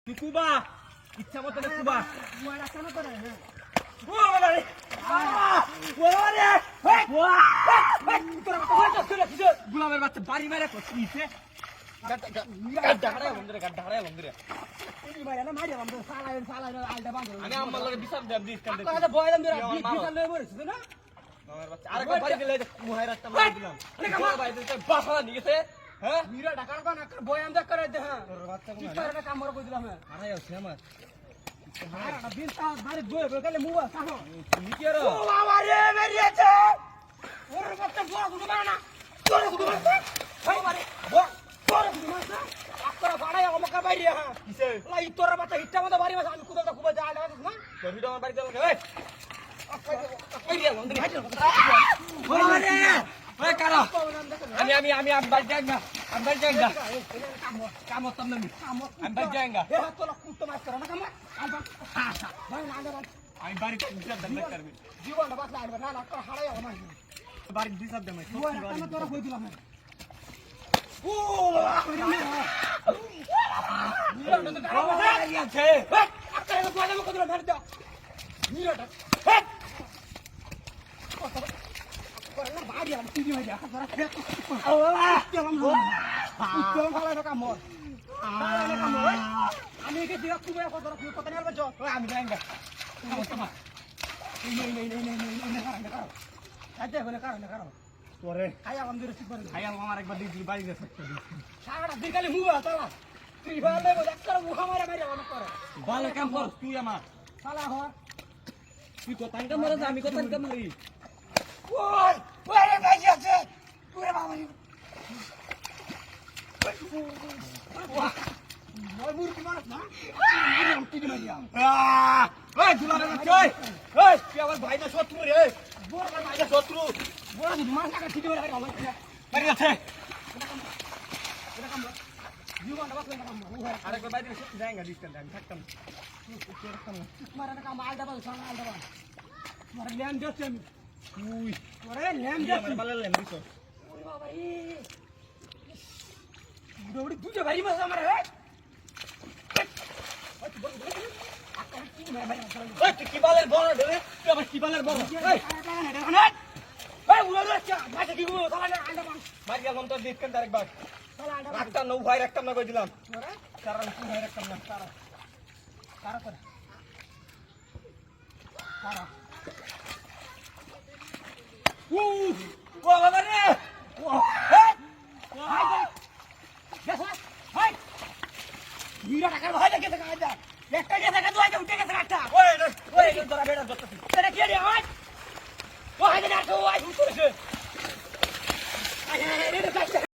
কুবা ইচ্ছা মতো কুবা ওরা কেন করে গুলামের বাচ্চা বাড়ি মেরে করছে আমি আমার লগে বিচার দেব দিস কান আরেকবার বাড়ি গেলে মুহাই রাস্তা মার দিলাম ভাই বাসা নিয়ে গেছে হ্যাঁ মিরা ঢাকার বানা বয়ান দেখ করে দে হ্যাঁ তোর বাচ্চা কি করে কাম করে কই দিলাম হ্যাঁ আরে আছে আমার আর বিল তা বাড়ি বয়ে বয়ে গেলে মুয়া সাহো তুমি কি আর ও বাবা রে মেরিয়েছে ওর বাচ্চা বড় গুলো মানা তোর গুলো মানা ভাই মারে তোর গুলো মানা আকরা বাড়াই আমাকে বাইরে হ্যাঁ কিসে লাই তোর বাচ্চা হিটটা মতো বাড়ি মাছ আমি কুদা কুবা যা লাগা না তোর ভিডিও আমার বাড়ি যাবো এই কই রে বন্ধু হাইতে আরে ওই কারা আমি বাড়ি যাই না আমি বাড়ি যাই না কাম হতাম না আমি বাড়ি যাই না এ তো লোক কুত্তো মাছ করে না কাম ভাই না না আমি বাড়ি বিচার দেব করবি জীবনটা বাঁচা আইবা না না তোর হারাই আমার বাড়ি বিচার দেব ওই তোর কই দিলাম ও আছে আকারে তো আমি কত ধরে দাও মিরাটা করলা বাড়ি আমি টিভি হয়ে যা তোরা খেত ও বাবা কেমন ভালো এটা কাম মর আমি কি দিরা তুমি কত ধরে কত নিয়ে যাও আমি যাই না নেই আচ্ছা বলে কারণ কারণ তোরে খাই আমাদের ঠিক করে খাই আমার একবার দিদি বাড়ি গেছে সারাটা দিন খালি মুবা তালা তুই ভালো বলে একটা মুখা মারা মারা অনেক করে ভালো কাম কর তুই আমার শালা হওয়া তুই কোথায় কাম মারা আমি কোথায় কাম মারি ওই ওরে ভাই আছে ওরে বাবা ওই মুরগি মারছ না আমি টিভি মারিয়া ওই দুলারে ওই ওই তুই আমার ভাই না শত্রু রে বড় ভাই না শত্রু বড় মাছ টাকা টিভি মারা আমার বাড়ি আছে এটা কাম জীবনটা বাঁচলে কাম আরেকবার বাইরে সত্যি যাই না ডিস্টেন্স আমি থাকতাম মারা কাম আলদা বাল সামনে আলদা বাল মারা ল্যাম দিচ্ছি আমি তুই ওরে ল্যাম তুই আমার দিচ্ছি বালে লেম দিছ ওরে বাবা রে দৌড়ি দুটো ভারী মাছ আমার রে ওই তুই কি বালের বড় রে তুই আমার কি বালের বড় এই এই উড়ে যাচ্ছে মাছ কি গো তাহলে আলদা বাল মারি গেলাম তোর ডিস্টেন্স আরেকবার তাহলে আলদা বাল রাখতাম না ভাই রাখতাম না কই দিলাম ওরে কারণ তুই ভাই রাখতাম না কারা কারা করে কারা ও বাবা রে ও এই হাই গেছ হাই মিরা টাকা ভাই দেখে টাকা আইদা একটা গেছে টাকা দুইটা উঠে গেছে একটা ওই তোরা বেড়া করতেছিস এটা কি রে হাই ও হাই না তো আই উঠছে